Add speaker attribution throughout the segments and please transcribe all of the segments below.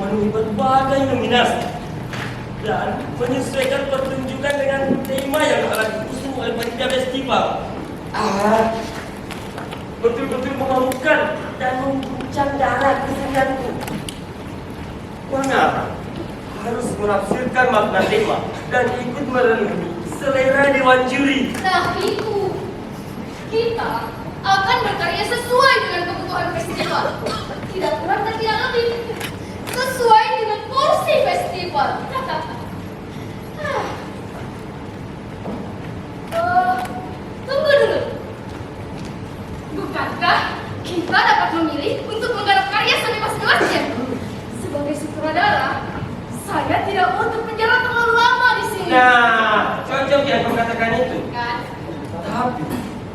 Speaker 1: memenuhi berbagai nominasi dan menyesuaikan pertunjukan dengan tema yang telah diusung oleh panitia festival. Betul-betul memalukan dan mengguncang darah kesenianku. Mengapa harus menafsirkan makna tema dan ikut merenungi selera dewan juri?
Speaker 2: Nah itu, kita akan berkarya sesuai dengan kebutuhan festival. Tidak kurang dan tidak lebih. Sesuai dengan porsi festival. Tunggu dulu. Bukankah kita dapat memilih untuk menggarap karya sebebas-bebasnya? Sebagai sutradara, saya tidak mau untuk penjara terlalu lama di sini.
Speaker 1: Nah, cocok ya kau katakan itu.
Speaker 2: Kan?
Speaker 1: Tapi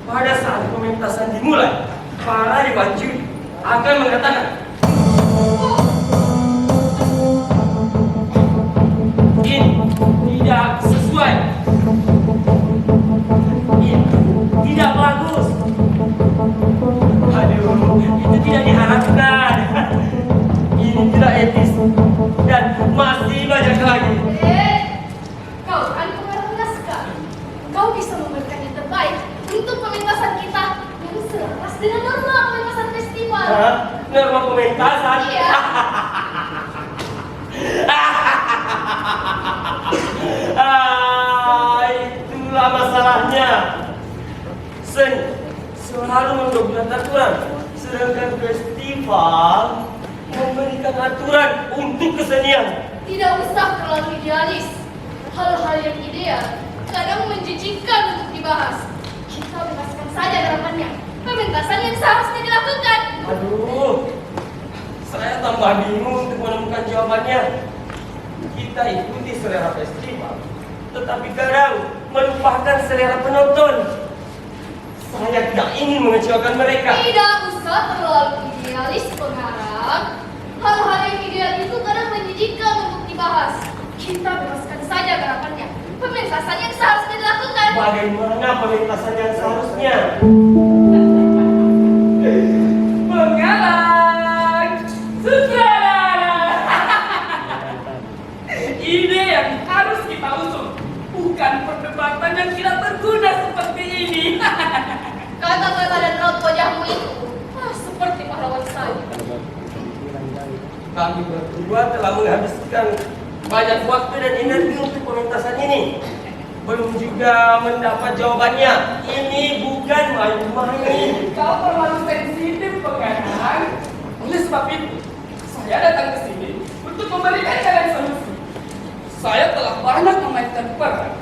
Speaker 1: pada saat pementasan dimulai, para dewan juri akan mengatakan, ini tidak sesuai, ini tidak bagus, aduh, itu tidak diharapkan, ini tidak etis, dan masih banyak lagi.
Speaker 2: Kau kan pengarang naskah. Kau bisa memberikan yang terbaik untuk pementasan kita yang selaras dengan norma pementasan festival.
Speaker 1: Hah? Norma pementasan?
Speaker 2: Iya.
Speaker 1: Itulah masalahnya. Seni selalu membuat aturan, sedangkan festival memberikan aturan untuk kesenian.
Speaker 2: Tidak usah terlalu idealis. Hal-hal yang ideal kadang menjijikkan untuk dibahas. Kita bebaskan saja garapannya. Pementasan yang seharusnya dilakukan.
Speaker 1: Aduh, saya tambah bingung untuk menemukan jawabannya. Kita ikuti selera festival, tetapi kadang melupakan selera penonton. Saya tidak ingin mengecewakan mereka.
Speaker 2: Tidak usah terlalu idealis, pengarang. Hal-hal yang ideal itu kadang menjijikkan untuk dibahas. Kita bebaskan saja garapannya. Pementasan yang seharusnya dilakukan.
Speaker 1: Bagaimana pementasan yang seharusnya?
Speaker 3: Pengarang, sutradara. Ide yang harus kita usung, bukan perdebatan yang tidak berguna seperti ini.
Speaker 2: Kata-kata dan raut wajahmu itu seperti pahlawan saya.
Speaker 1: Kami berdua telah menghabiskan banyak waktu dan energi untuk pementasan ini. Belum juga mendapat jawabannya. Ini bukan main-main.
Speaker 3: Kau terlalu sensitif, pengarang. Oleh sebab itu, saya datang ke sini untuk memberikan kalian solusi. Saya telah banyak memainkan peran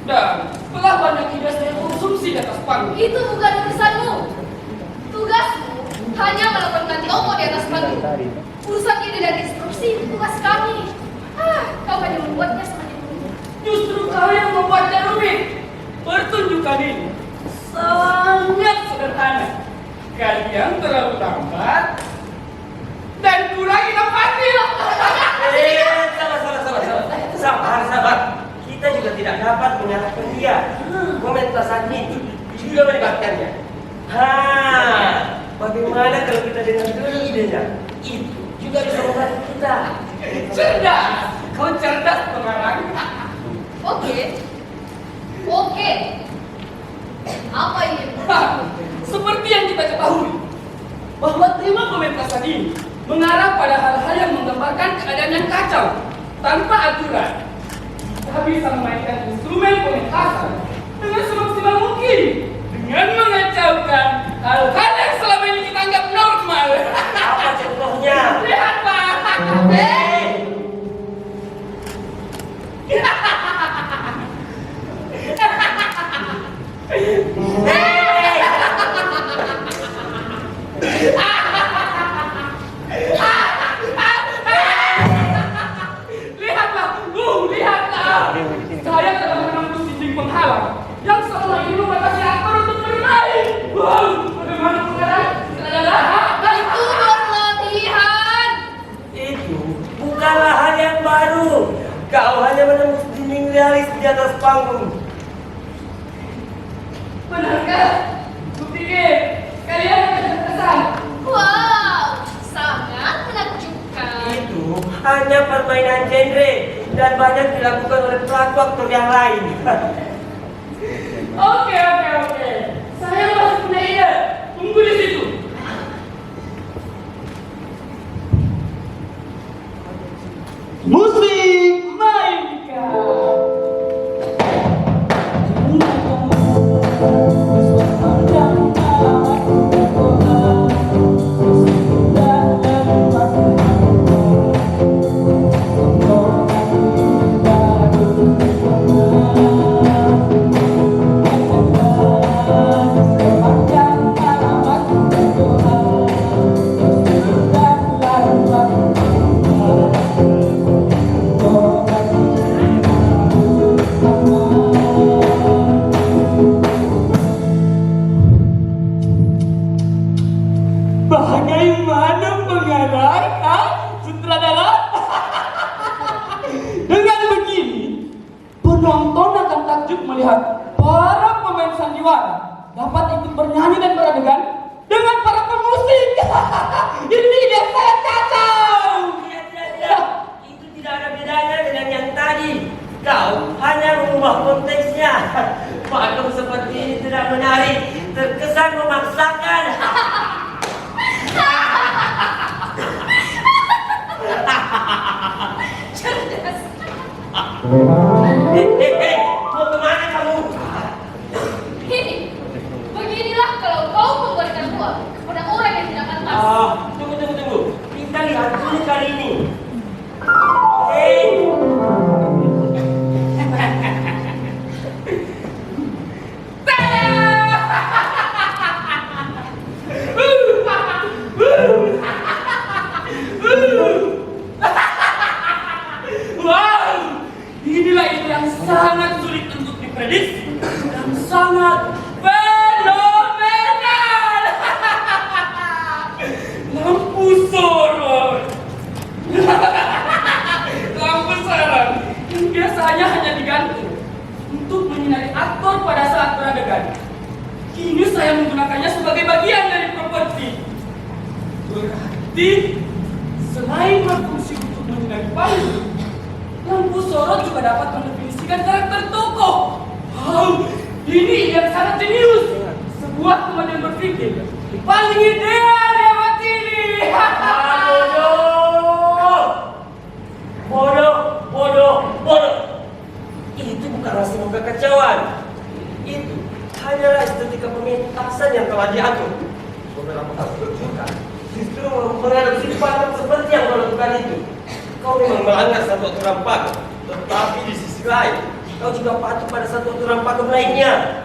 Speaker 3: dan telah banyak ide saya konsumsi di atas panggung.
Speaker 2: Itu bukan urusanmu. Tugasmu hanya melakukan tokoh di atas panggung. Urusan ide dan instruksi itu tugas kami. Kau hanya membuatnya semakin rumit.
Speaker 3: Justru kau yang membuatnya rumit. Pertunjukan ini sangat sederhana. Kalian terlalu lambat dan kurang inovatif.
Speaker 1: Sabar. Kita juga tidak dapat menyalahkan dia. Pementasan itu juga melibatkannya. Bagaimana kalau kita dengar dulu idenya? Itu juga bisa membantu kita.
Speaker 3: Cerdas, kau cerdas, pengarang.
Speaker 2: Oke. Apa ini?
Speaker 3: Seperti yang kita ketahui, bahwa tema pementasan ini mengarah pada hal-hal yang menggambarkan keadaan yang kacau tanpa aturan. Kita bisa memainkan instrumen pementasan dengan semaksimal mungkin dengan mengacaukan hal-hal yang selama ini kita anggap normal.
Speaker 1: Apa contohnya?
Speaker 3: Lihat, Pak. Lihatlah. Saya telah menembus dinding penghalang yang selama ini membatasi aktor untuk bermain. Bagaimana pengarang?
Speaker 2: Itu berlebihan.
Speaker 1: Itu bukanlah hal yang baru. Kau hanya menembus dinding realis di atas panggung.
Speaker 3: Benarkah? Kupikir kalian akan terkesan.
Speaker 2: Wow, sangat menakjubkan.
Speaker 1: Itu hanya permainan genre dan banyak dilakukan oleh pelaku aktor yang lain.
Speaker 3: Oke. Saya masih punya ide. Tunggu di situ. Musik mainkan. Bagaimana pengarang, sutradara? Dengan begini, penonton akan takjub melihat para pemain sandiwara dapat ikut bernyanyi dan beradegan dengan para pemusik. Ini ide saya kacau.
Speaker 1: Lihat. Itu tidak ada bedanya dengan yang tadi. Kau hanya mengubah konteksnya. Pakem seperti ini tidak menarik, terkesan memaksakan.
Speaker 2: Cerdas.
Speaker 1: Hei, mau kemana kamu?
Speaker 2: Ini, beginilah kalau kau memberikan uang kepada orang yang tidak pantas.
Speaker 1: Tunggu. Kita lihat dulu kali ini. Hei.
Speaker 3: Wow, inilah ide yang sangat sulit untuk diprediksi dan sangat fenomenal. Lampu sorot. Lampu sorot yang biasanya hanya digantung untuk menyinari aktor pada saat beradegan. Kini saya menggunakannya sebagai bagian dari proporsi. Berarti selain berfungsi untuk menyinari panggung, lampu sorot juga dapat mendefinisikan karakter tokoh. Wow, ini yang sangat jenius. Sebuah kemampuan berpikir paling ideal lewat ini.
Speaker 1: Bodoh. Itu bukanlah sebuah kekacauan. Itu hanyalah estetika pementasan yang telah diatur. Beberapa aktor juga justru mengadopsi pakem seperti yang kau lakukan itu. Kau memang melanggar satu aturan pakem, tetapi di sisi lain, kau juga patuh pada satu aturan pakem lainnya.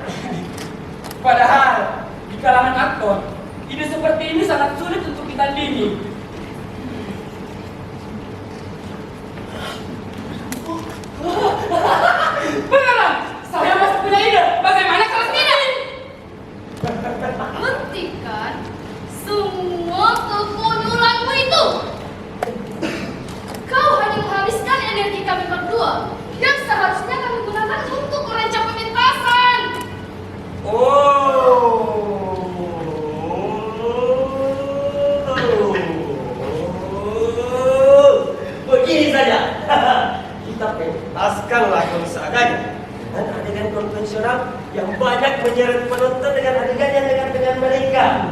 Speaker 3: Padahal di kalangan aktor, ide seperti ini sangat sulit untuk ditandingi. Beneran, saya masih punya ide. Bagaimana kalau tidak?
Speaker 2: Hentikan semua kekonyolanmu itu. Kau hanya menghabiskan energi kami berdua yang seharusnya kami gunakan untuk merancang pementasan.
Speaker 1: Begini saja. Kita pentaskan lagu seadanya dengan adegan konvensional yang banyak menyeret penonton dengan adegan yang dekat dengan mereka.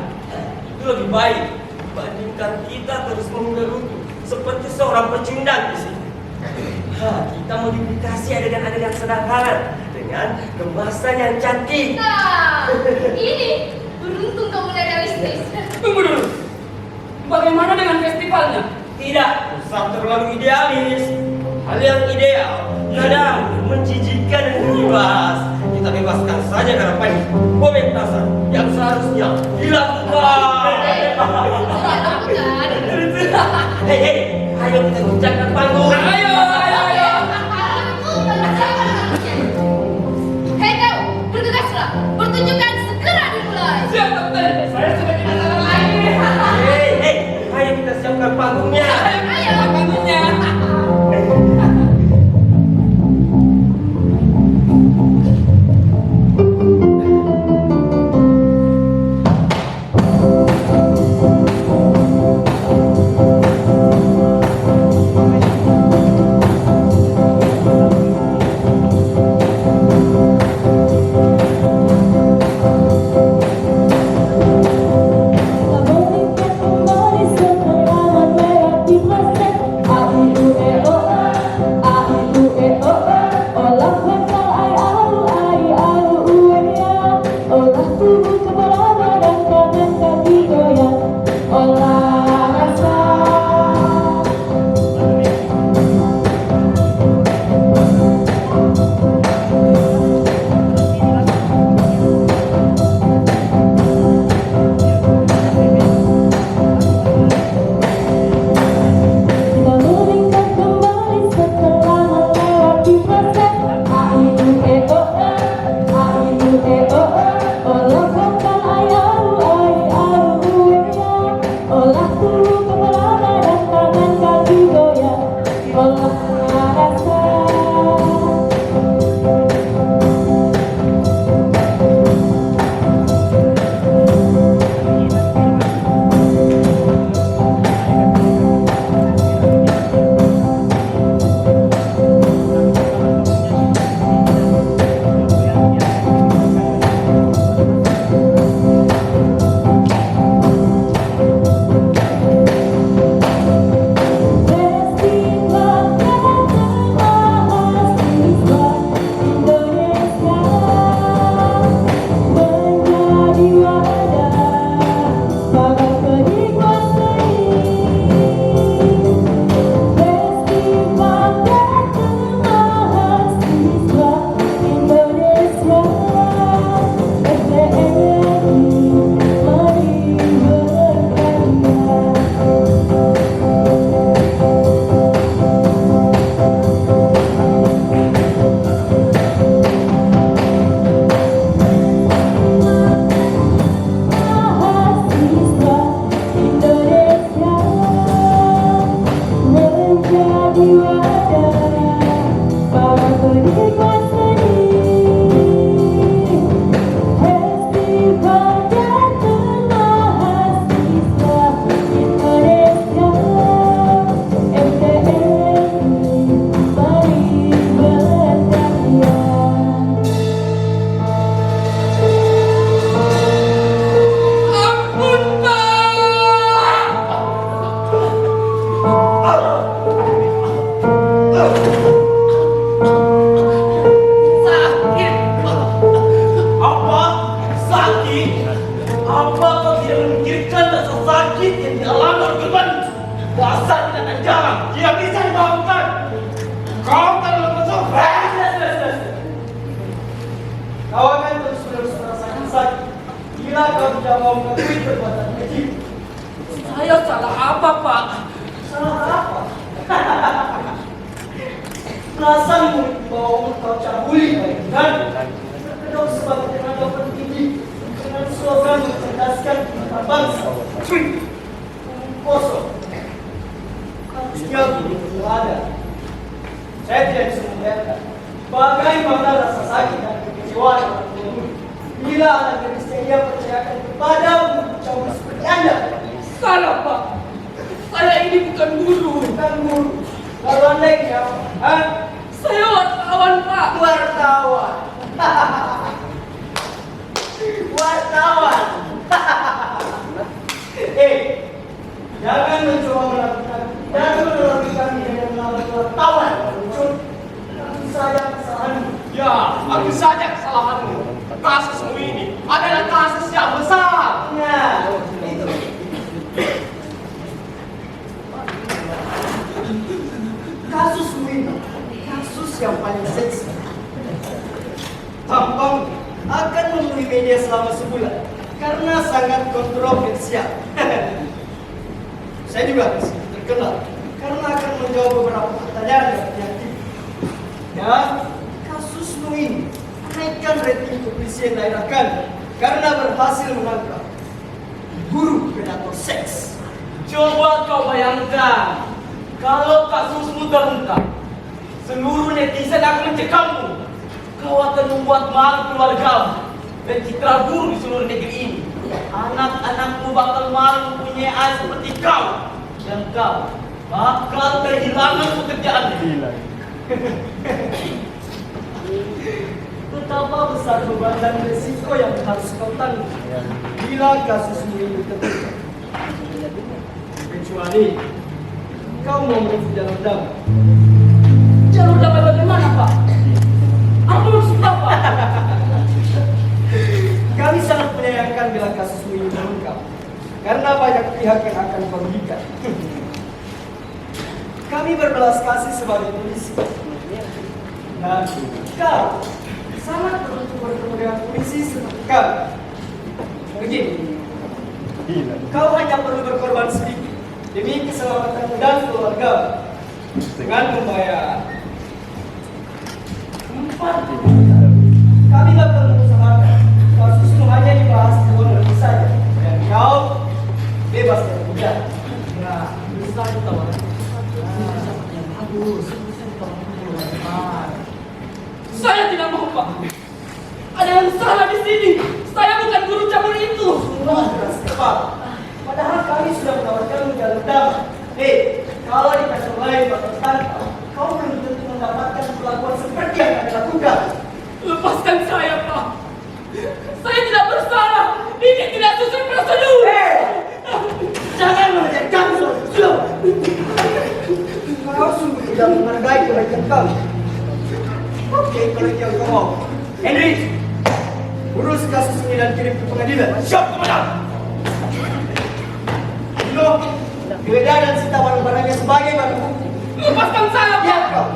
Speaker 1: Itu lebih baik dibandingkan kita terus menggerutu seperti seorang pecundang di sini. Kita modifikasi adegan-adegan sederhana dengan kemasan yang cantik.
Speaker 2: Nah, ini beruntung kamu realistis.
Speaker 3: Tunggu dulu. Bagaimana dengan festivalnya?
Speaker 1: Tidak usah terlalu idealis. Hal yang ideal kadang menjijikkan dan dibahas. Kita bebaskan saja harapan pementasan yang seharusnya dilakukan. Hei, ayo kita guncangkan panggung.
Speaker 3: Ayo.
Speaker 2: Hei kau, bergegaslah. Pertunjukan segera dimulai.
Speaker 3: Siap, dokter. Saya sudah tidak salah lagi.
Speaker 1: Hei, ayo kita siapkan panggungnya.
Speaker 2: Ayo.
Speaker 3: Panggungnya.
Speaker 4: tidak mau mengakui perbuatan keji.
Speaker 3: Saya salah apa, Pak?
Speaker 4: Salah apa? Perasaanmu bahwa kau cabuli dan berkedok sebagai tenaga pendidik dengan slogan mencerdaskan kita bangsa. Kosong. Harusnya begitu ada. Saya tidak bisa membayangkan bagaimana rasa sakit dan kekecewaan orang tua bila anak gadis yang ia percayakan kepada campur seperti Anda.
Speaker 3: Salah, Pak. Saya ini bukan guru.
Speaker 4: Bukan guru. Lalu Anda ini apa? Hah?
Speaker 3: Saya wartawan, Pak.
Speaker 4: Wartawan. Wartawan. Jangan mencoba melakukan. Jangan melakukan dengan nama wartawan. Itu saja kesalahanmu.
Speaker 3: Ya, aku saja kesalahanmu. Kasusmu ini adalah kasus yang besar.
Speaker 4: Nah, itu. Kasusmu ini kasus yang paling seksi. Tampang akan memenuhi media selama sebulan karena sangat kontroversial. Saya juga terkenal karena akan menjawab beberapa pertanyaan yang menyakiti. Dan kasusmu ini naikkan rating kepolisian daerah kan karena berhasil menangkap guru predator seks.
Speaker 1: Coba kau bayangkan, kalau kasusmu terungkap, seluruh netizen akan mencekammu. Kau akan membuat malu keluargamu dan citra guru di seluruh negeri ini. Anak-anakmu bakal malu mempunyai ayah seperti kau. Dan kau bakal kehilangan pekerjaanmu.
Speaker 4: Betapa besar beban dan resiko yang harus kau tanggung bila kasusmu ini terungkap. Kecuali kau mau menempuh jalur damai.
Speaker 3: Jalur damai bagaimana, Pak? Apa maksud Bapak?
Speaker 4: Kami sangat menyayangkan bila kasusmu ini terungkap karena banyak pihak yang akan merugikan. Kami berbelas kasih sebagai polisi. Dan kau sangat beruntung bertemu dengan polisi seperti kami. Begini, kau hanya perlu berkorban sedikit demi keselamatan dan keluarga dengan membayar 4 juta. Kami bakal mengusahakan kasusmu hanya dibahas di luar negeri saja dan kau bebas dari penjara. Nah, bisa ditawarkan. Yang bagus, bisa ditawarkan.
Speaker 3: Saya tidak mau, Pak. Ada yang salah di sini. Saya bukan guru cabur itu.
Speaker 4: Semua jelas tepat. Padahal kami sudah menawarkan jalur damai. Kalau di kantor lain bakal tantang, kau belum tentu mendapatkan perlakuan seperti yang kami lakukan.
Speaker 3: Lepaskan saya, Pak. Saya tidak bersalah. Ini tidak sesuai prosedur.
Speaker 4: Jangan mengajar kami soal. Kau sungguh tidak menghargai kebaikan kami. Oke, kalau itu yang kau mau. Henry, urus kasus ini dan kirim ke pengadilan.
Speaker 1: Siap, Komandan.
Speaker 4: Dilo, geledah dan sita barang-barangnya sebagai barang bukti.
Speaker 3: Lepaskan saya, Pak.
Speaker 4: Ya, kau.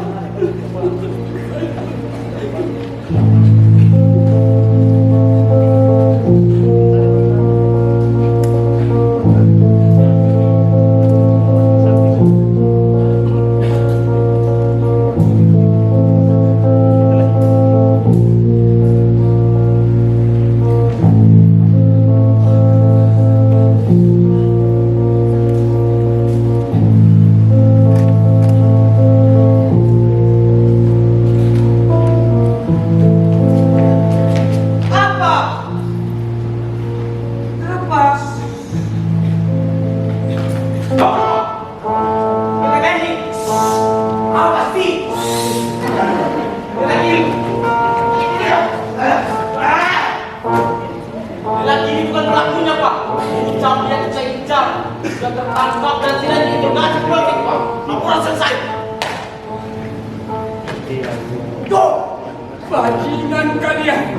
Speaker 3: Bajingan kalian.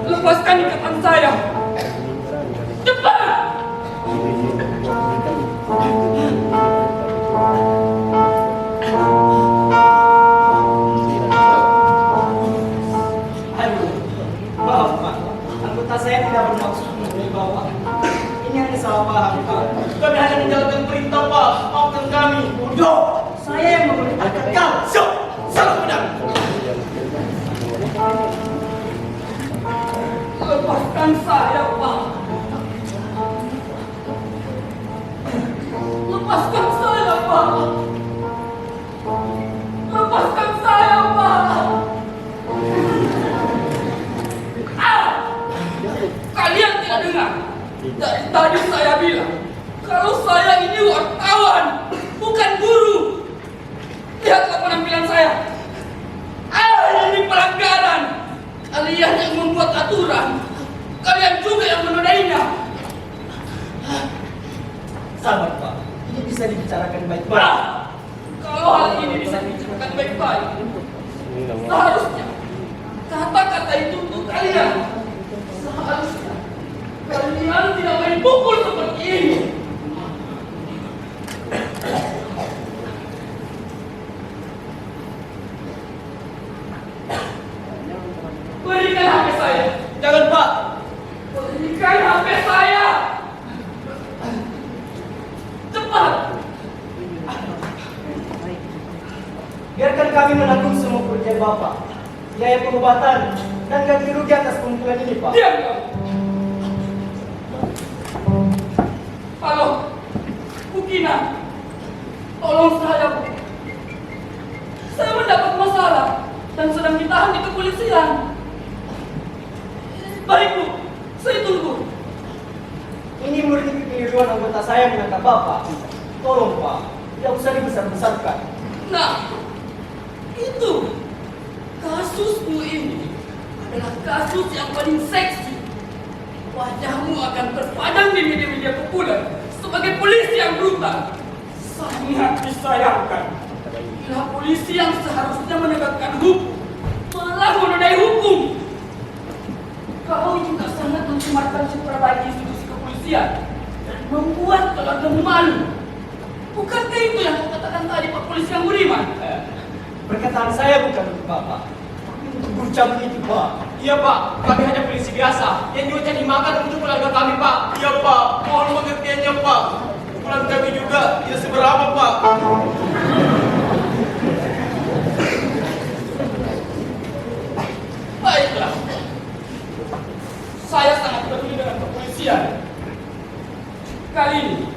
Speaker 3: Lepaskan ikatan saya. Cepat.
Speaker 4: Aduh, maaf Pak, anggota saya tidak bermaksud mengubah salah paham, Pak.
Speaker 1: Kami hanya menjalankan perintah, Pak. Maafkan kami.
Speaker 4: Bodoh! Saya yang memerintahkan kau.
Speaker 1: Syok! Salah benar.
Speaker 3: Lepaskan saya, Pak. Lepaskan saya, Pak. Lepaskan saya, Pak. Ah! Kalian tidak dengar? Dari tadi saya bilang, kalau saya ini wartawan, bukan guru. Lihatlah penampilan saya. Ini pelanggaran. Kalian yang membuat aturan, kalian juga yang menodainya.
Speaker 4: Sabar, Pak. Ini bisa dibicarakan baik-baik.
Speaker 3: Kalau hal ini bisa dibicarakan baik-baik, seharusnya kata-kata itu untuk kalian. Seharusnya kalian tidak main pukul seperti ini. Berikan HP saya.
Speaker 1: Jangan, Pak.
Speaker 3: Berikan HP saya. Cepat.
Speaker 4: Biarkan kami menanggung semua kerugian Bapak. Biaya pengobatan dan ganti rugi atas pemukulan ini, Pak.
Speaker 3: Diam kamu. Halo, Bu Kina. Tolong saya, Bu. Saya mendapat masalah dan sedang ditahan di kepolisian. Baik, Bu. Saya tunggu.
Speaker 4: Ini murni kekeliruan anggota saya menangkap Bapak. Tolong, Pak. Tidak usah dibesar-besarkan.
Speaker 3: Nah, itu kasusmu ini adalah kasus yang paling seksi. Wajahmu akan terpadang di media-media populer sebagai polisi yang brutal. Sangat disayangkan bila polisi yang seharusnya menegakkan hukum malah menodai hukum. Kau juga sangat mencemarkan citra baik institusi kepolisian dan membuat keluargamu malu. Bukankah itu yang kau katakan tadi, Pak Polisi yang budiman?
Speaker 4: Perkataan saya bukan untuk Bapak, tapi untuk Burca begitu, Pak.
Speaker 1: Iya, Pak. Kami hanya polisi biasa yang juga cari makan untuk keluarga kami, Pak. Iya, Pak. Mohon pengertiannya, Pak. Pulang kami juga tidak seberapa, Pak.
Speaker 3: Baiklah. Saya sangat peduli dengan kepolisian. Kali ini,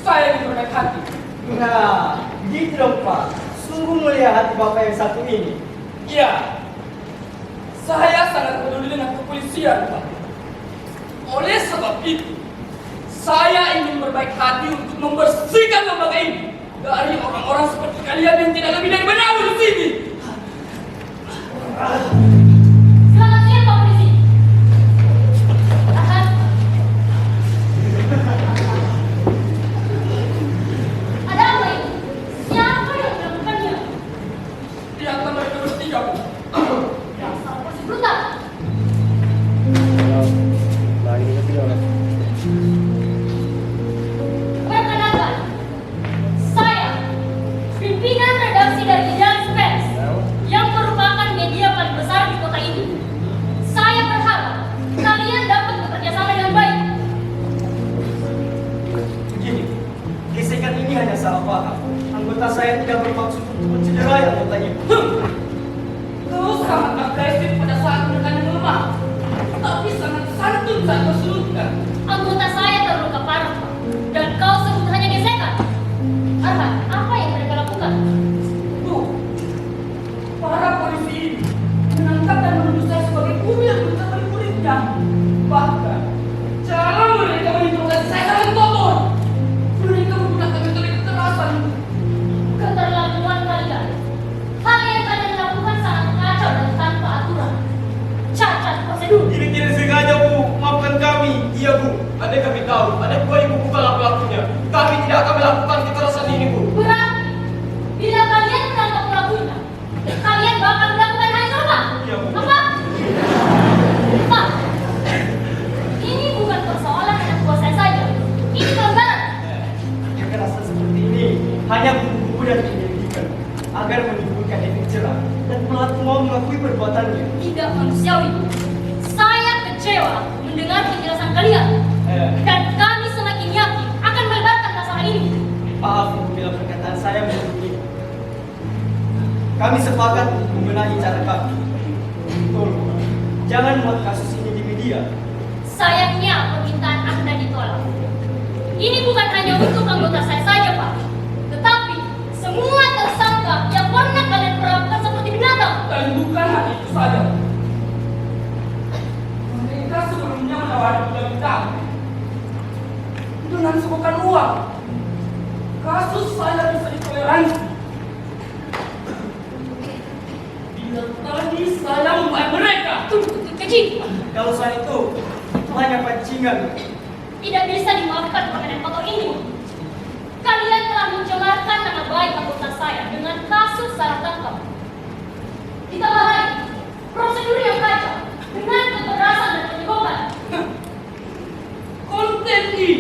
Speaker 3: saya ingin berbaik hati.
Speaker 4: Nah, gitu dong, Pak. Sungguh mulia hati Bapak yang satu ini.
Speaker 3: Ya, saya sangat peduli dengan kepolisian, Pak. Oleh sebab itu, saya ingin berbaik hati untuk membersihkan lembaga ini dari orang-orang seperti kalian yang tidak lebih dari benalu di sini.
Speaker 2: Selamat siang, Pak Polisi. Tahan. Ada apa ini? Siapa yang melakukannya?
Speaker 3: Lihatlah mereka bertiga, Bu.
Speaker 2: Dasar polisi brutal. Perkenalkan, saya pimpinan redaksi dari Idealis Press yang merupakan media paling besar di kota ini. Saya berharap kalian dapat bekerja sama dengan baik.
Speaker 4: Begini, gesekan ini hanya salah paham. Anggota saya tidak bermaksud untuk mencederai anggota ibu.
Speaker 3: Kau sangat agresif pada saat menekan yang lemah, tapi sangat santun saat bersulutkan.
Speaker 2: Anggota saya terluka parah, Pak. Dan kau sebut hanya gesekan. Arhan, apa yang mereka lakukan?
Speaker 3: Bu, para polisi ini menangkap dan menuduh saya sebagai kurir yang mencari muridnya. Bahkan, cara mereka menginterogasi saya sangat kotor. Mereka menggunakan metode kekerasan.
Speaker 2: Keterlaluan kalian. Hal yang kalian lakukan sangat kacau dan tanpa aturan. Cacat prosedur.
Speaker 1: Ini tidak sengaja, Bu. Maafkan kami. Iya, Bu. Andai kami tahu, ada dua ibu bukanlah pelakunya. Kami tidak akan melakukan kekerasan ini, Bu.
Speaker 2: Berarti, bila kalian menangkap pelakunya, kalian bakal melakukan hal yang sama.
Speaker 1: Iya, Bu.
Speaker 2: Apa? Pak, ini bukan persoalan anak buah saya saja. Ini pelanggaran.
Speaker 4: Kekerasan seperti ini hanya bumbu-bumbu dan penyelidikan agar menimbulkan efek jerah dan pelaku mau mengakui perbuatannya.
Speaker 2: Tidak manusiawi. Saya kecewa mendengar penjelasan kalian. Dan kami semakin
Speaker 4: kami sepakat untuk membenahi cara kami. Tolong, jangan buat kasus ini di media.
Speaker 2: Sayangnya permintaan Anda ditolak. Ini bukan hanya untuk anggota saya saja, Pak. Tetapi semua tersangka yang pernah kalian perlakukan seperti binatang.
Speaker 3: Dan bukan hanya itu saja. Mereka sebelumnya menawari budak kami dengan suguhan uang. Kasus saya bisa ditoleransi bila tadi saya membayar mereka.
Speaker 2: Tunggu, keji.
Speaker 4: Kalau soal itu hanya pancingan.
Speaker 2: Tidak bisa dimaafkan pengenaan kotor ini. Kalian telah mencemarkan nama baik anggota saya dengan kasus salah tangkap. Ditambah lagi, prosedur yang kacau dengan kekerasan dan penyegokan.
Speaker 3: Konten ini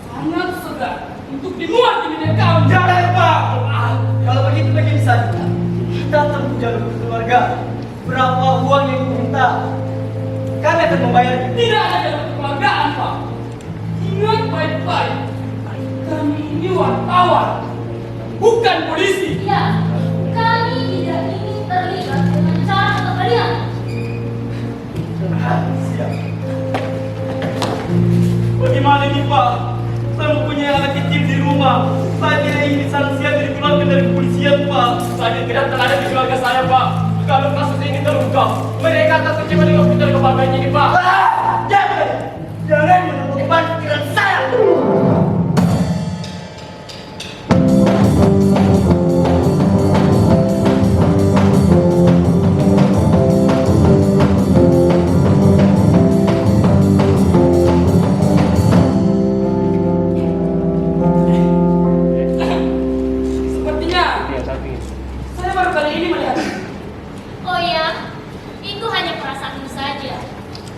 Speaker 3: sangat segar untuk dimuat di media kami.
Speaker 4: Jangan Pak! Kalau begitu begini saja. Kita tempuh jalur keluarga. Berapa uang yang diminta? Kami akan membayarnya.
Speaker 3: Tidak ada dalam kekeluargaan, Pak. Ingat baik-baik. Kami ini wartawan, bukan polisi.
Speaker 2: Ya, kami tidak ingin terlibat dengan cara atau kalian.
Speaker 4: Siap.
Speaker 1: Bagaimana ini Pak? Saya mempunyai anak kecil di rumah. Saya tidak ingin sanksian dikeluarkan dari kepolisian Pak. Saya tidak terada di keluarga saya Pak. Kalau kasus ini terungkap, mereka akan kecewa dengan putar kebahagiaan ini Pak.
Speaker 4: Jangan! Jangan menemukan pikiran saya!
Speaker 3: Sepertinya saya baru kali ini melihat.
Speaker 2: Oh ya, itu hanya perasaanmu saja.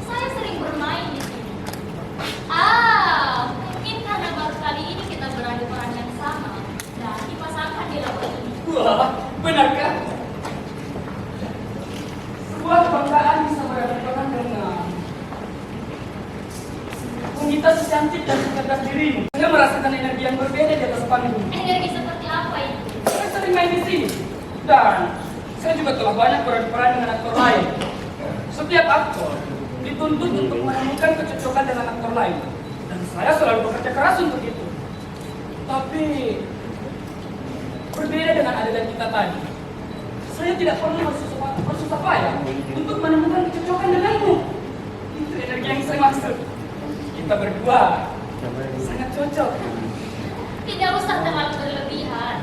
Speaker 2: Saya sering bermain di sini. Mungkin karena baru kali ini kita beradu peran yang sama dan dipasangkan di lawan ini.
Speaker 3: Wah, benarkah? Sebuah kebanggaan bisa berada dengan wanita secantik dan secerdas dirimu. Saya merasakan energi yang berbeda di atas panggung.
Speaker 2: Energi seperti apa itu?
Speaker 3: Saya sering main di sini dan saya juga telah banyak berperan dengan aktor lain. Setiap aktor dituntut untuk menemukan kecocokan dengan aktor lain, dan saya selalu bekerja keras untuk itu. Tapi berbeda dengan adegan kita tadi, saya tidak perlu bersusah payah untuk menemukan kecocokan denganmu. Itu energi yang saya maksud. Kita berdua sangat cocok.
Speaker 2: Tidak usah terlalu berlebihan.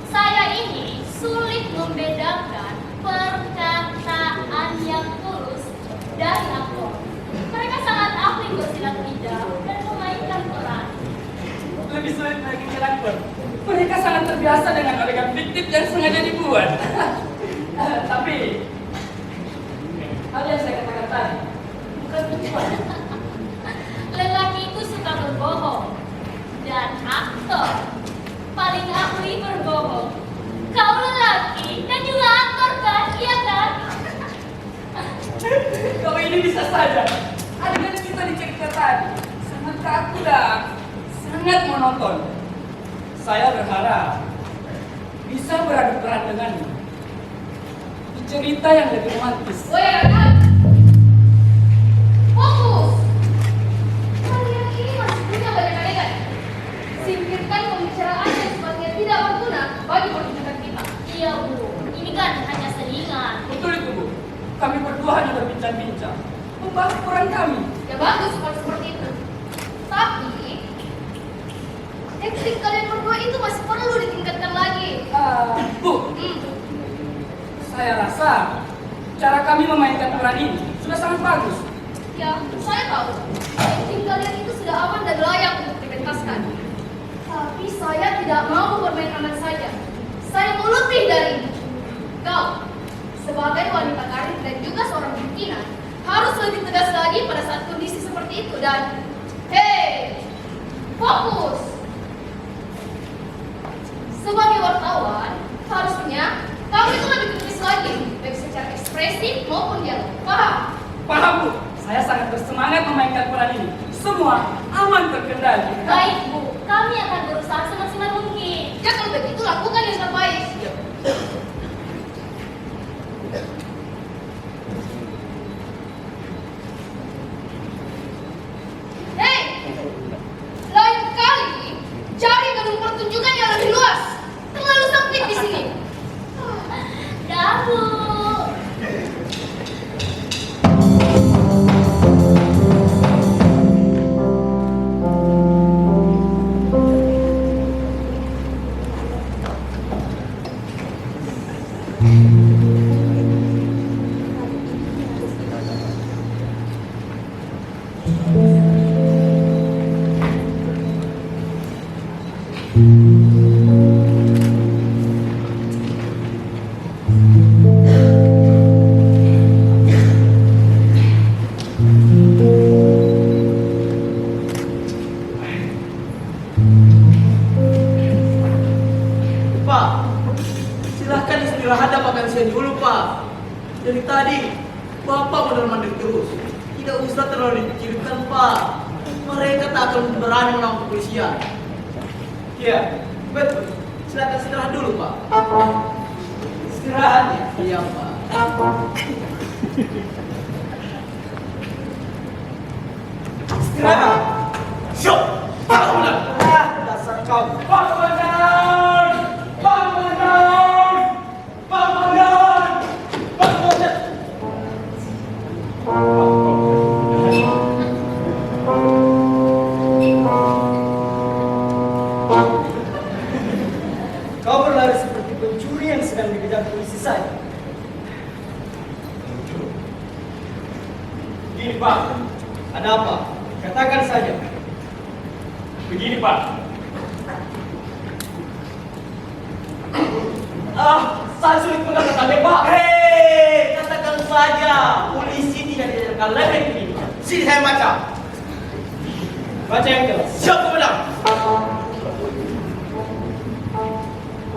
Speaker 2: Saya ini sulit membedakan perkataan yang tulus dari aktor. Mereka sangat ahli bersilat lidah dan memainkan peran.
Speaker 3: Lebih sulit lagi karakter. Mereka sangat terbiasa dengan adegan fiktif yang sengaja dibuat. Tapi hal yang saya katakan tadi bukan tujuan.
Speaker 2: Lelaki itu suka berbohong dan aktor paling ahli berbohong. Kau lelaki dan juga aktor kan, iya kan?
Speaker 3: Kau ini bisa saja. Adegan kita di cerita tadi sangat kaku dan sangat monoton. Saya berharap bisa beradu peran denganmu di cerita yang lebih romantis.
Speaker 2: Woi anak, fokus. Kalian ini masih punya banyak adegan. Singkirkan pembicaraan yang sifatnya tidak berguna bagi pertunjukan kita. Iya Bu, ini kan hanya selingan.
Speaker 3: Betul itu, Bu. Kami berdua hanya berbincang-bincang membahas peran kami.
Speaker 2: Ya bagus kalau seperti itu. Tapi acting kalian berdua itu masih perlu ditingkatkan lagi.
Speaker 3: Bu, saya rasa cara kami memainkan peran ini sudah sangat bagus.
Speaker 2: Ya, saya tahu. Acting kalian itu sudah aman dan layak untuk dipentaskan. Tapi saya tidak mau bermain aman saja. Saya mau lebih dari ini. Kau, sebagai wanita karir dan juga seorang pimpinan, harus lebih tegas lagi pada saat kondisi seperti itu. Dan, hei, fokus. Sebagai wartawan, harusnya kamu itu lebih kritis lagi, baik secara ekspresif maupun dialog. Paham?
Speaker 3: Paham, Bu. Saya sangat bersemangat memainkan peran ini. Semua aman terkendali.
Speaker 2: Baik, Bu. Kami akan berusaha semaksimal mungkin. Ya, kalau begitu lakukan yang terbaik.
Speaker 4: Pak, silahkan istirahat dan makan siang dulu, Pak. Dari tadi, Bapak mondar-mandir terus. Tidak usah terlalu dipikirkan, Pak. Mereka tak akan berani melawan kepolisian. Iya, betul. Silahkan istirahat dulu, Pak. Istirahat ya? Iya, Pak. Istirahat.
Speaker 1: Syok! Pak Komandan!
Speaker 4: Dasar kau.
Speaker 1: Pak Komandan! Pak Komandan! Pak Komandan! Pak Komandan!
Speaker 4: Kau berlari seperti pencuri yang sedang dikejar polisi saja.
Speaker 1: Begini Pak,
Speaker 4: Ada apa? Katakan saja.
Speaker 1: begini Pak.
Speaker 4: Saya sulit mengatakannya, Pak. Hei, katakan saja. Polisi tidak diajarkan lebih begini.
Speaker 1: Sini saya baca.
Speaker 4: Baca yang jelas.
Speaker 1: Siap Komandan.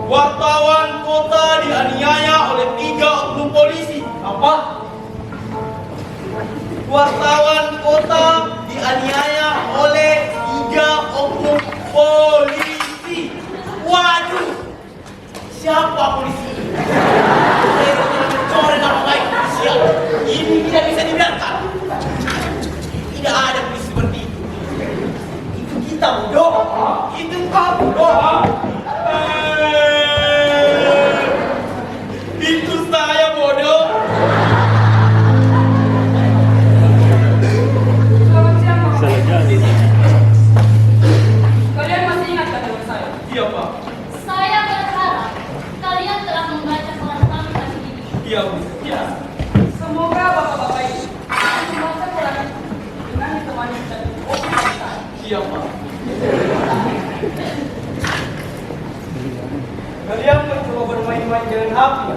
Speaker 1: Wartawan kota dianiaya oleh 3 oknum polisi.
Speaker 4: Apa?
Speaker 1: Wartawan kota dianiaya oleh 3 oknum polisi. Waduh, siapa polisi ini? Mereka telah mencoreng nama baik polisian. Ini tidak bisa dibiarkan. Tidak ada polisi seperti itu. Itu kita bodoh. Itu kau bodoh. Itu saya bodoh.
Speaker 3: Selamat siang, Pak. Kalian masih ingat kata saya?
Speaker 1: Iya Pak.
Speaker 2: Saya berharap kalian telah membaca koran kami pagi ini.
Speaker 1: Iya Bu. Iya.
Speaker 3: Semoga bapak-bapak ini membaca koran itu dengan ditemani dan kopi kita.
Speaker 1: Iya Pak.
Speaker 4: Kalian mencoba bermain-main dengan api.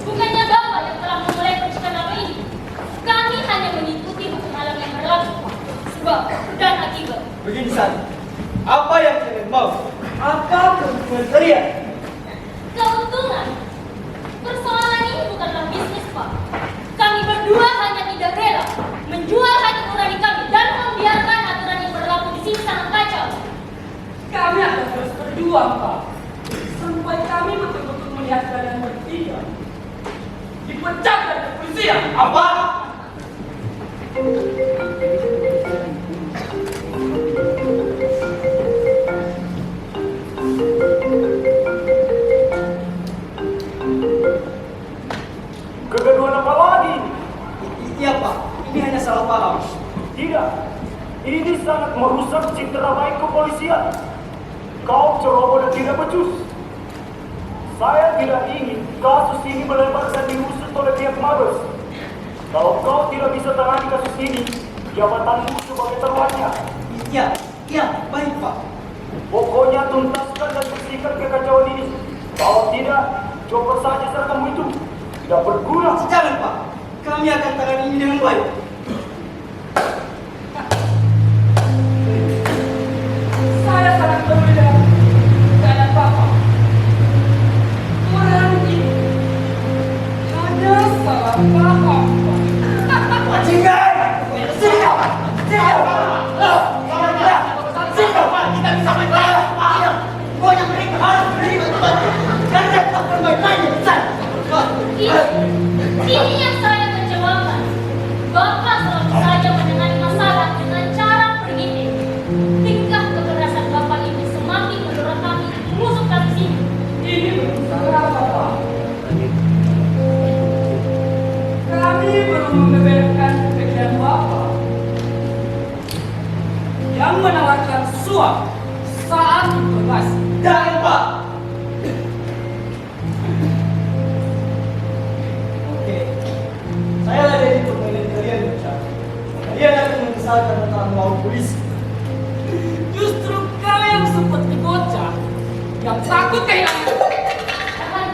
Speaker 2: Bukannya Bapak yang telah memulai percakapan ini. Kami hanya mengikuti hukum alam yang berlaku. Sebab dan akibat.
Speaker 4: Begini saja. Apa yang kalian mau? Apa keuntungan kalian?
Speaker 2: Keuntungan. Persoalan ini bukanlah bisnis, Pak. Kami berdua hanya tidak rela menjual hati nurani kami dan membiarkan aturan yang berlaku di sini sangat kacau.
Speaker 3: Kami akan terus berjuang, Pak. Sampai kami betul-betul melihat kalian bertiga dipecat dari kepolisian.
Speaker 1: Apa?
Speaker 5: Kegaduhan apa lagi?
Speaker 4: Iya, Pak. Ini hanya salah paham.
Speaker 5: Tidak. Ini sangat merusak citra baik kepolisian. Kau ceroboh dan tidak becus. Saya tidak ingin kasus ini melebar dan diusut oleh pihak Mabes. Kalau kau tidak bisa tangani kasus ini, jabatanmu sebagai terwakil.
Speaker 4: Iya, baik, Pak.
Speaker 5: Pokoknya tuntaskan dan bersihkan kekacauan ini. Kalau tidak, copot saja sertamu itu. Tidak berguna.
Speaker 4: Jangan, Pak. Kami akan tangani ini dengan baik.
Speaker 3: Saya sangat berbeda dengan Bapak. Orang ini hanya salah paham, Pak.
Speaker 1: Jingai! Sini kau! Sini kau! Sini kau Pak! Kita bisa main bola! Iya! Pokoknya mereka harus beri bantuan! Dan mereka bermain-main yang besar!
Speaker 2: Ini yang saya kecewakan. Bapak selalu saja menangani masalah dengan cara primitif. Tingkah kekerasan Bapak ini semakin mendorong kami mengusut kasus ini.
Speaker 3: Ini salah Bapak. Kami belum membeberkan kegiatan Bapak yang menawarkan suap saat informasi.
Speaker 1: Jangan Pak!
Speaker 4: Oke. Saya ada di permainan kalian, Bapak. Kalian akan menyesalkan tentang mau polisi.
Speaker 3: Justru kau yang seperti bocah takut kehilangan.
Speaker 2: Tahan.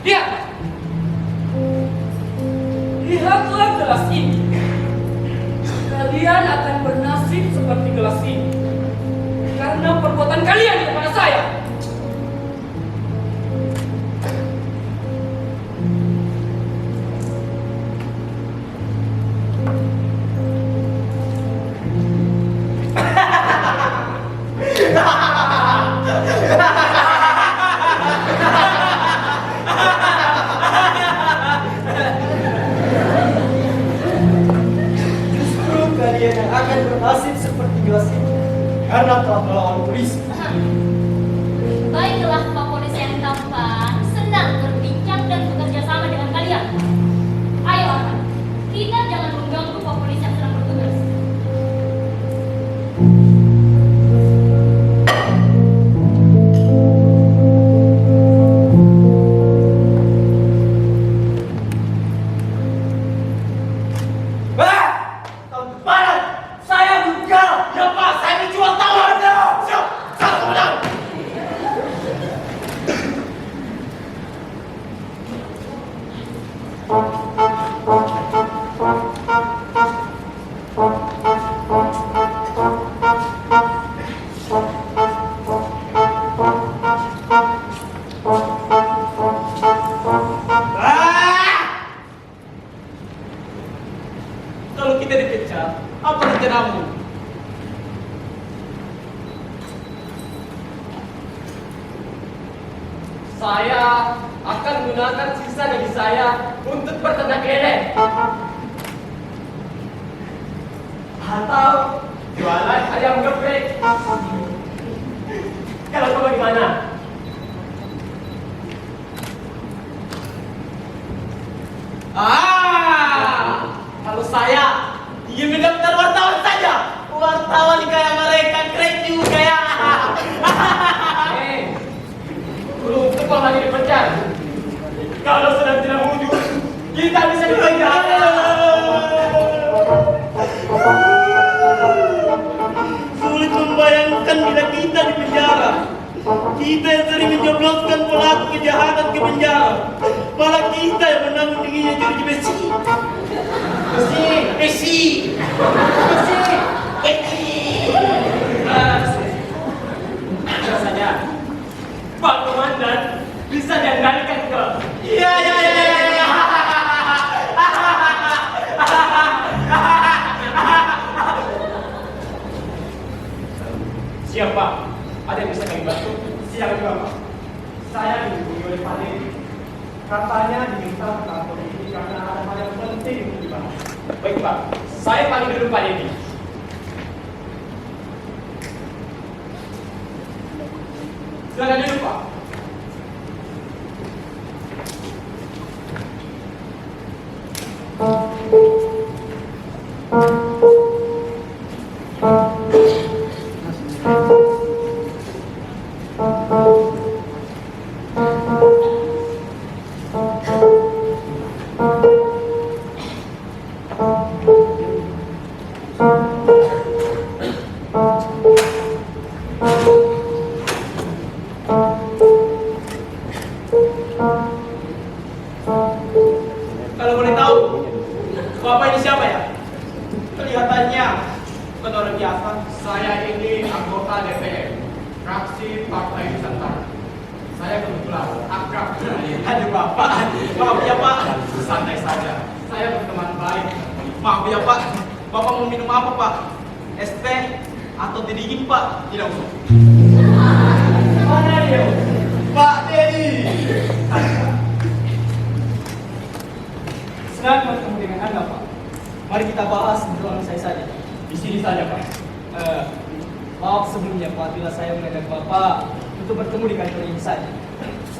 Speaker 3: Lihat. Lihatlah gelas ini. Kalian akan bernasib seperti gelas ini karena perbuatan kalian kepada saya.
Speaker 4: Justru kalian yang akan bernasib seperti gelas ini karena telah melawan polisi.
Speaker 2: Baiklah Pak Polisi yang tampan, senang berbincang dan bekerja sama dengan kalian. Ayo Arman, kita jangan mengganggu Pak Polisi yang sedang bertugas.
Speaker 1: Tahun depan saya juga. Ya Pak, saya dijual tawar. Siap, satu menang. Kalau kita dipecat, apa rencanamu?
Speaker 3: Saya akan menggunakan sisa gaji saya untuk berternak lele. Atau jualan ayam geprek.
Speaker 1: Kalau kau bagaimana? Kalau saya ingin mendaftar wartawan saja. Wartawan kayak mereka keren juga ya.
Speaker 3: Belum tepat lagi dipecat.
Speaker 1: Kalau sedang tidak wujud, kita bisa dipecat. Sulit membayangkan bila kita di penjara. Kita yang sering menjebloskan pelaku kejahatan ke penjara. Malah kita yang menanggung dinginnya jeruji besi. Besi. Bisa saja. Pak Komandan bisa diandalkan ke. Iya. Siap Pak. Ada yang bisa kami bantu? Siap juga Pak. Saya dihubungi oleh Pak Dedi. Katanya diminta ke kantor ini karena ada hal yang penting untuk dibahas. Baik Pak, saya panggil dulu Pak Dedi. Silakan dulu Pak. Kalau boleh tahu, Bapak ini siapa ya? Kelihatannya bukan orang biasa.
Speaker 3: Saya ini anggota DPR, fraksi Partai Nusantara. Saya kebetulan akrab dengan ini.
Speaker 1: Aduh Bapak, maaf ya Pak.
Speaker 3: Santai saja. Saya berteman baik.
Speaker 1: Maaf ya Pak. Bapak mau minum apa Pak? Es teh atau teh dingin Pak?
Speaker 3: Tidak usah.
Speaker 1: Mana dia? Pak Dedi.
Speaker 4: Senang bertemu dengan Anda, Pak. Mari kita bahas di ruangan saya saja.
Speaker 3: Di sini saja, Pak.
Speaker 4: Maaf sebelumnya Pak, bila saya mengajak Bapak untuk bertemu di kantor ini saja.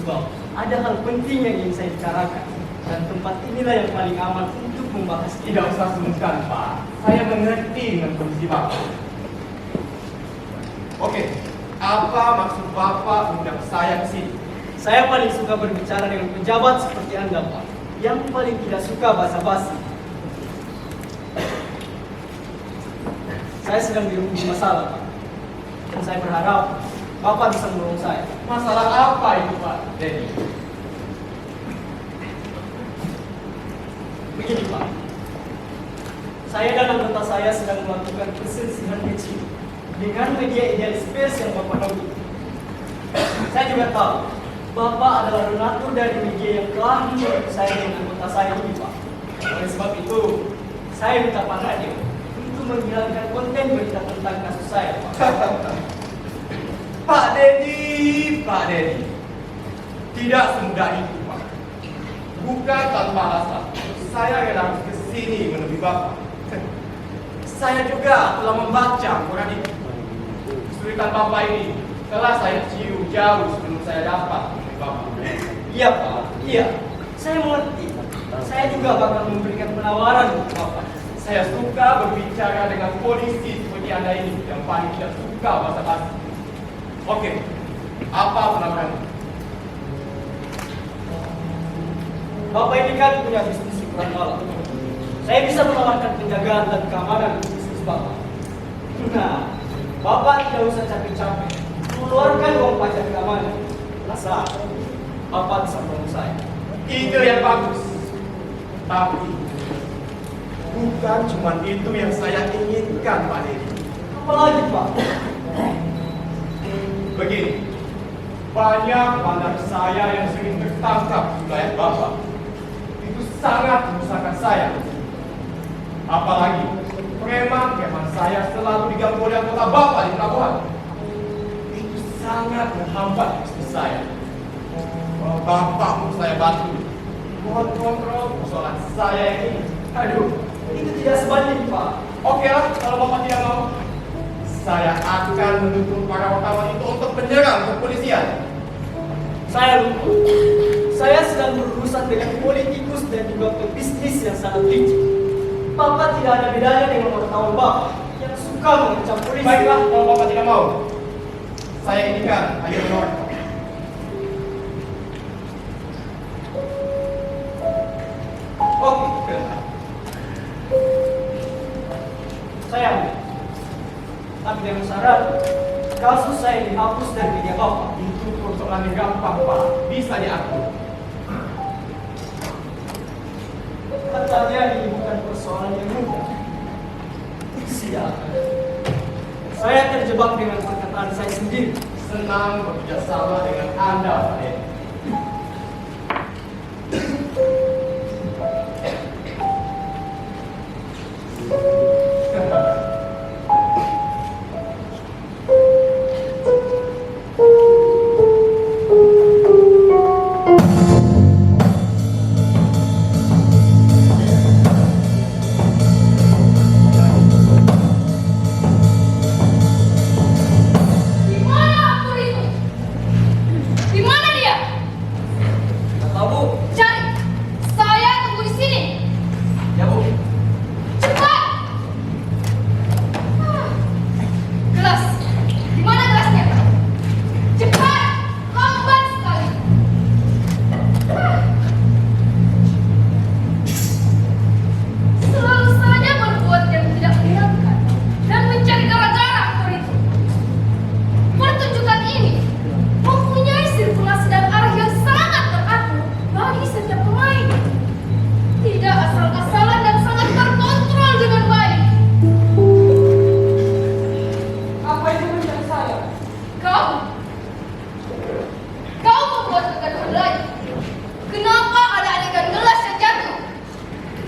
Speaker 4: Sebab ada hal penting yang ingin saya bicarakan. Dan tempat inilah yang paling aman untuk membahas.
Speaker 3: Tidak usah sungkan, Pak. Saya mengerti dengan kondisi Bapak. Oke, apa maksud Bapak undang saya ke sini?
Speaker 4: Saya paling suka berbicara dengan pejabat seperti Anda, Pak. Yang paling tidak suka basa-basi. Saya sedang dirundung masalah, Pak. Dan saya berharap Bapak bisa menolong saya.
Speaker 3: Masalah apa itu, Pak Denny?
Speaker 4: Begini, Pak. Saya dan anggota saya sedang melakukan perselisihan kecil dengan media idealis pers yang Bapak tahu. Saya juga tahu Bapak adalah donatur dari media yang telah membantu saya dengan anggota saya ini, Pak. Oleh sebab itu, saya minta Pak Radio untuk menghilangkan konten berita tentang kasus saya, Pak.
Speaker 6: Pak Denny. Tidak semudah itu, Pak. Bukan tanpa alasan. Saya yang harus ke sini menemui Bapak. Saya juga telah membaca koran itu. Kesulitan Bapak ini telah saya cium jauh sebelum saya dapat menemui Bapak.
Speaker 4: Iya, Pak. Iya. Saya mengerti. Saya juga bakal memberikan penawaran untuk Bapak.
Speaker 6: Saya suka berbicara dengan polisi seperti Anda ini yang paling tidak suka basa-basi. Oke, apa penawaran?
Speaker 4: Bapak ini kan punya bisnis ukuran malam. Saya bisa menawarkan penjagaan dan keamanan untuk bisnis Bapak. Nah, Bapak tidak usah capek-capek mengeluarkan uang pajak keamanan. Rasa Bapak bisa menolong saya.
Speaker 6: Ide yang bagus. Tapi bukan cuma itu yang saya inginkan, Pak Denny.
Speaker 4: Apalagi, Pak?
Speaker 6: Begini, banyak anak saya yang sering tertangkap di wilayah Bapak. Itu sangat menyusahkan saya. Apalagi preman saya selalu diganggu oleh anggota Bapak di pelabuhan. Itu sangat menghambat bisnis saya. Kalau Bapak mau saya bantu, mohon kontrol persoalan saya ini.
Speaker 4: Aduh, itu tidak sebanding, Pak.
Speaker 6: Oke lah, kalau Bapak tidak mau, saya akan menuntut para wartawan itu untuk menyerang kepolisian.
Speaker 4: Saya lupa. Saya sedang berurusan dengan politikus dan juga pebisnis yang sangat licik. Bapak tidak ada bedanya dengan wartawan Bapak yang suka mengecam polisi.
Speaker 6: Baiklah, kalau Bapak tidak mau, saya izinkan hanya menolak.
Speaker 4: Oke. Saya ambil. Tapi dengan syarat kasus saya dihapus dari media Bapak.
Speaker 6: Itu persoalan yang gampang, Pak. Bisa diatur.
Speaker 4: Katanya ini bukan persoalan yang mudah. Siap. Saya terjebak dengan perkataan saya sendiri.
Speaker 6: Senang bekerja sama dengan Anda, Pak Denny.
Speaker 2: Di mana akur itu? Di mana dia?
Speaker 4: Nggak tahu, Bu.
Speaker 2: Cari. Saya tunggu di sini.
Speaker 4: Ya, Bu.
Speaker 2: Cepat. Gelas. Di mana gelasnya? Cepat. Lambat sekali. Selalu saja berbuat yang tidak menyenangkan dan mencari gara-gara akur itu. Pertunjukan ini mempunyai sirkulasi dan arah yang sangat teratur bagi setiap pemain. Tidak asal-asalan dan sangat terkontrol dengan baik.
Speaker 3: Apa itu mencari saya?
Speaker 2: Kau membuat kegaduhan lagi. Kenapa ada adegan gelas yang jatuh?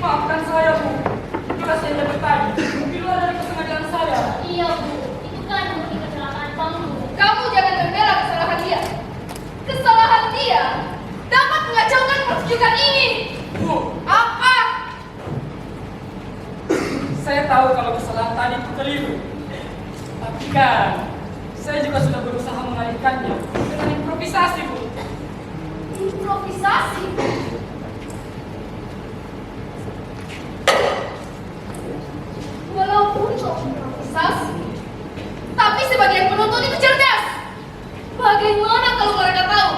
Speaker 3: Maafkan saya, Bu. Gelas yang jatuh tadi. Di luar dari kesengajaan saya.
Speaker 2: Iya, Bu. Itu kan murni kecelakaan panggung. Kamu jangan membela kesalahan dia. Kesalahan dia dapat mengacaukan pertunjukan ini.
Speaker 3: Bu,
Speaker 2: Apa?
Speaker 3: saya tahu kalau kesalahan tadi itu keliru. Tapi kan, saya juga sudah berusaha mengalihkannya dengan improvisasi, Bu.
Speaker 2: Improvisasi. Walaupun kau improvisasi, tapi sebagian penonton itu cerdas. Bagaimana kalau mereka tahu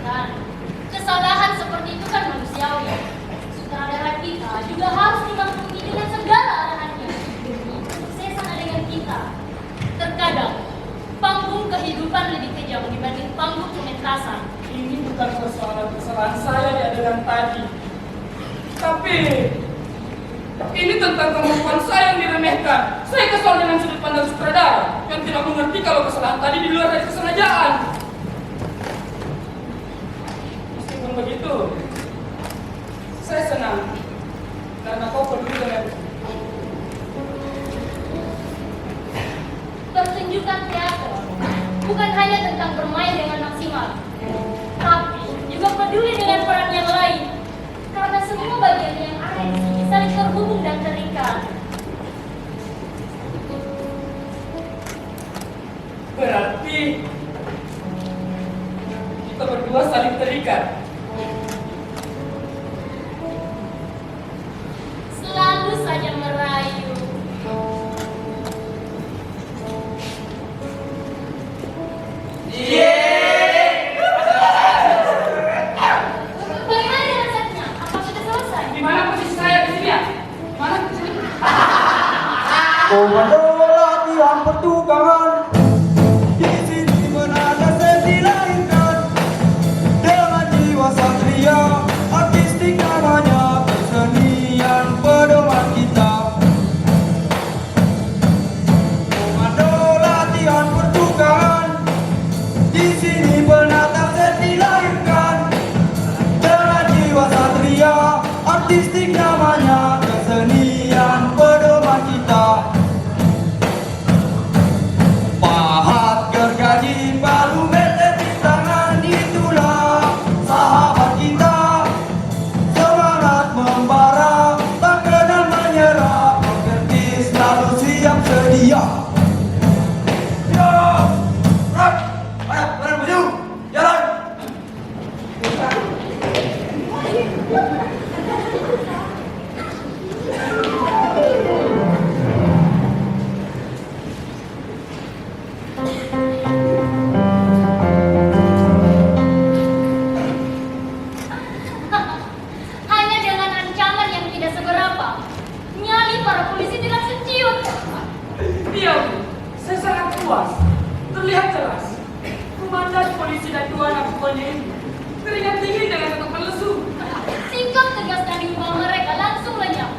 Speaker 2: Kan, kesalahan seperti itu kan manusiawi. Sutradara kita juga harus dimaklumi dengan segala arahannya. Sesama dengan kita. Terkadang panggung kehidupan lebih kejam dibanding panggung pementasan.
Speaker 3: Ini bukan persoalan kesalahan saya di adegan tadi. Tapi ini tentang kemampuan saya yang diremehkan. Saya kesal dengan sudut pandang sutradara yang tidak mengerti kalau kesalahan tadi di luar dari kesengajaan. Meskipun begitu, saya senang karena kau peduli dengan
Speaker 2: Pertunjukan teater bukan hanya tentang bermain dengan maksimal, tapi juga peduli dengan peran yang lain. Karena semua bagian yang ada di sini saling terhubung dan terikat.
Speaker 3: berarti kita berdua saling terikat.
Speaker 2: Selalu saja merayu. Bagaimana dengan setnya? Apa sudah selesai?
Speaker 3: Di mana posisi saya di sini ya? Di mana di sini?
Speaker 4: Komando latihan pertukangan. Di sini menada saya dilahirkan dengan jiwa satria, artistik namanya, kesenian pedoman kita. Komando latihan pertukangan. Di sini penata saya dilahirkan dengan jiwa satria, artistik namanya, kesenian pedoman kita. Pahat gergaji palu meter di tangan, itulah sahabat kita. Semangat membara, tak kenal menyerah, mengerti selalu siap sedia. Yo, rak, ayo bareng maju, jalan.
Speaker 2: Hanya dengan ancaman yang tidak seberapa, nyali para polisi tidak senciut.
Speaker 3: Iya, Bu. Saya sangat puas. Terlihat jelas. Komandan polisi dan dua anak buahnya ini keringat dingin dengan tetap melesu.
Speaker 2: Sikap tegas dan diubah mereka langsung lenyap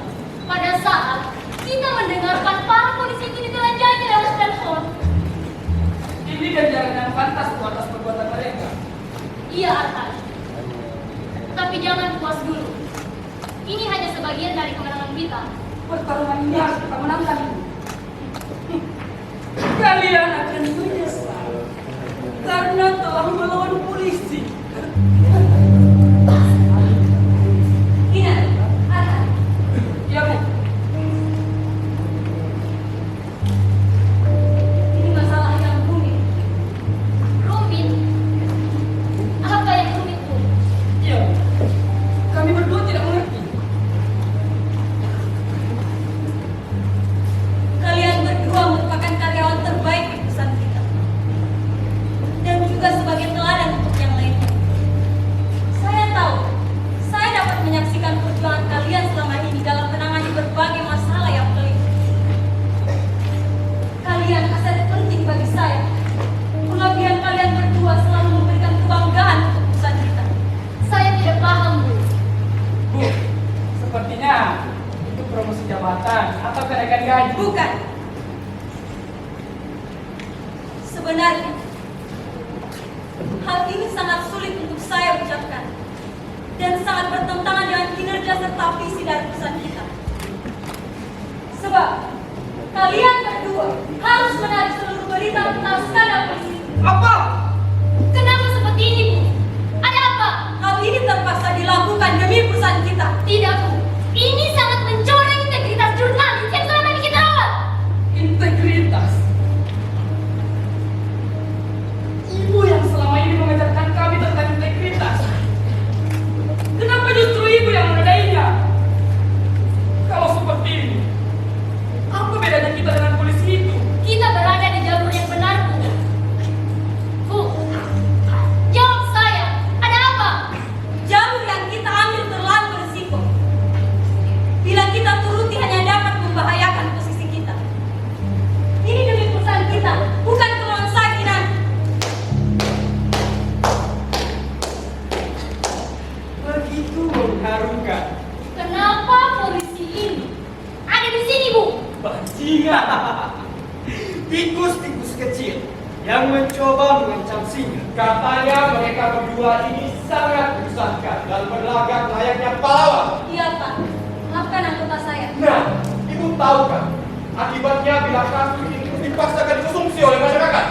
Speaker 2: pada saat kita mendengarkan para polisi itu ditelanjangi lewat telepon.
Speaker 3: Ini ganjaran yang pantas atas perbuatan mereka.
Speaker 2: Iya, Arhan. Tapi jangan puas dulu. Ini hanya sebagian dari kemenangan kita.
Speaker 3: Pertarungan ini harus kita menangkan. Kalian akan menyesal karena telah melawan polisi.
Speaker 2: Ingat, Arhan.
Speaker 3: Ya, Bu.
Speaker 2: Ini masalah yang rumit. Rumit? Apa yang rumit, Bu?
Speaker 3: Iya, Bu. Kami berdua tidak mengerti.
Speaker 7: Kalian berdua merupakan karyawan terbaik di perusahaan kita. Dan juga sebagai teladan untuk yang lainnya. Saya tahu, saya dapat menyaksikan perjuangan kalian selama ini dalam menangani berbagai masalah yang pelik. Kalian aset penting bagi saya. Pengabdian kalian berdua selalu memberikan kebanggaan untuk perusahaan kita.
Speaker 2: Saya tidak paham, Bu.
Speaker 3: Bu, sepertinya itu promosi jabatan atau kenaikan gaji.
Speaker 7: Bukan. Sebenarnya, hal ini sangat sulit untuk saya ucapkan dan sangat bertentangan dengan kinerja serta visi dari perusahaan kita. Sebab kalian berdua harus menarik seluruh berita tentang skandal polisi.
Speaker 3: Apa?
Speaker 2: Kenapa seperti ini, Bu? Ada apa?
Speaker 7: Hal ini terpaksa dilakukan demi perusahaan kita.
Speaker 2: Tidak, Bu. Ini sangat mencoreng integritas jurnalis yang selama ini kita rawat.
Speaker 3: Integritas. Ibu yang selama ini mengajarkan kami tentang integritas. Kenapa justru ibu yang menodainya? Kalau seperti ini, apa bedanya kita dengan polisi itu?
Speaker 2: Kita berada di jalur yang benar, Bu. Bu,
Speaker 3: bajingan.
Speaker 4: Tikus-tikus kecil yang mencoba mengancam singa.
Speaker 6: Katanya mereka berdua ini sangat menyesatkan dan berlagak layaknya pahlawan.
Speaker 7: Iya Pak, maafkan anggota saya.
Speaker 6: Nah, ibu tahu kan akibatnya bila kasus ini terus dipaksakan dikonsumsi oleh masyarakat.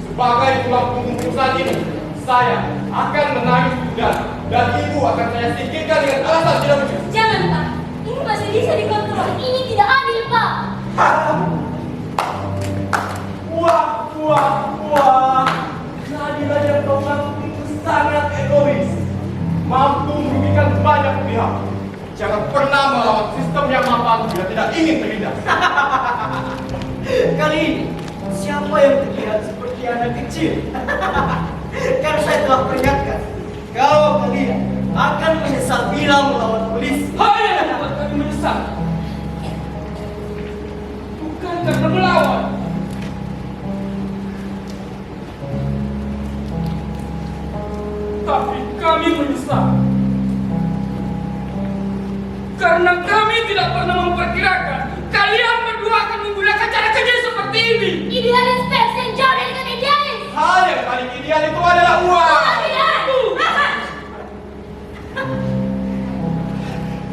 Speaker 6: Sebagai tulang punggung perusahaan ini, saya akan menarik dana dan ibu akan saya singkirkan dengan alasan tidak becus.
Speaker 7: Jangan Pak, ini masih bisa dikontrol.
Speaker 2: Ini tidak adil, Pak.
Speaker 6: Wah, keadilan yang kau maksud itu sangat egois, mampu merugikan banyak pihak. Jangan pernah melawan sistem yang mapan bila tidak ingin terlindas.
Speaker 4: Kali ini, siapa yang terlihat seperti anak kecil? Karena saya telah peringatkan, kalau kalian akan menyesal bila melawan polisi.
Speaker 3: Hal yang membuat kami menyesal bukan karena melawan, tapi kami menyesal karena kami tidak pernah memperkirakan kalian berdua akan menggunakan cara keji seperti ini.
Speaker 2: Idealis pers yang jauh dari kata idealis.
Speaker 6: Hal yang paling ideal itu adalah uang.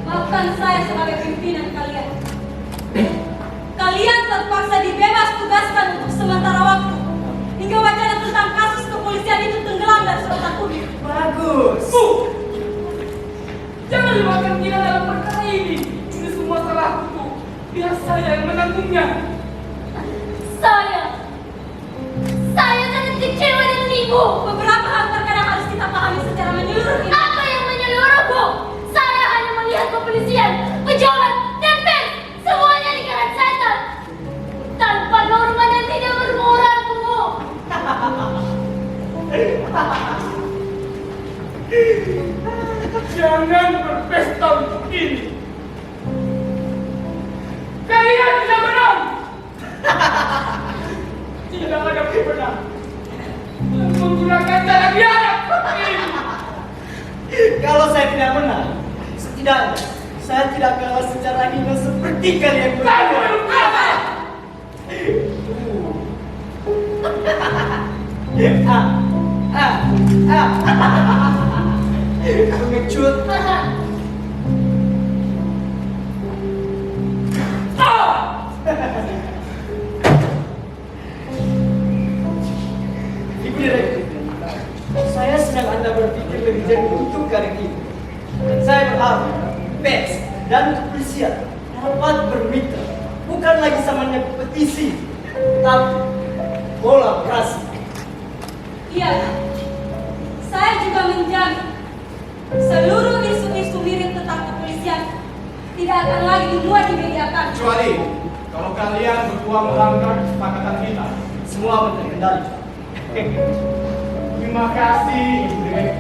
Speaker 7: Maafkan saya sebagai pimpinan kalian. Kalian terpaksa dibebas tugaskan untuk sementara waktu hingga wacana tentang kasus kepolisian itu tenggelam dari sorotan publik.
Speaker 4: Bagus.
Speaker 3: Bu, jangan libatkan kita dalam perkara ini. Ini semua salahku, Bu. Biar saya yang menanggungnya.
Speaker 2: Saya sangat kecewa dengan ibu.
Speaker 7: Beberapa hal terkadang harus kita pahami secara menyeluruh.
Speaker 2: Apa yang menyeluruh, Bu? Saya hanya melihat kepolisian, pejabat, dan pers semuanya dikerat setan tanpa norma dan tidak bermoral, Bu.
Speaker 3: Jangan berpesta untuk ini. Kalian tidak menang. Tidak ada pemenang yang menggunakan cara biadab seperti ini.
Speaker 4: Kalau saya tidak menang, setidaknya saya tidak kalah secara hina seperti kalian
Speaker 3: Kau
Speaker 4: berdua.
Speaker 3: belum kalah.
Speaker 4: Pengecut. Ibu Direktur, saya senang Anda berpikir lebih jernih untuk kali ini. Dan saya berharap pers dan kepolisian dapat bermitra, bukan lagi samanya kompetisi, tapi kolaborasi.
Speaker 7: Iya, saya juga menjamin seluruh isu-isu mirip tentang kepolisian tidak akan lagi dimuat di media kami.
Speaker 6: Kecuali kalau kalian berdua melanggar kesepakatan kita.
Speaker 4: Semua terkendali.
Speaker 6: Terima kasih, Ibu Direktur.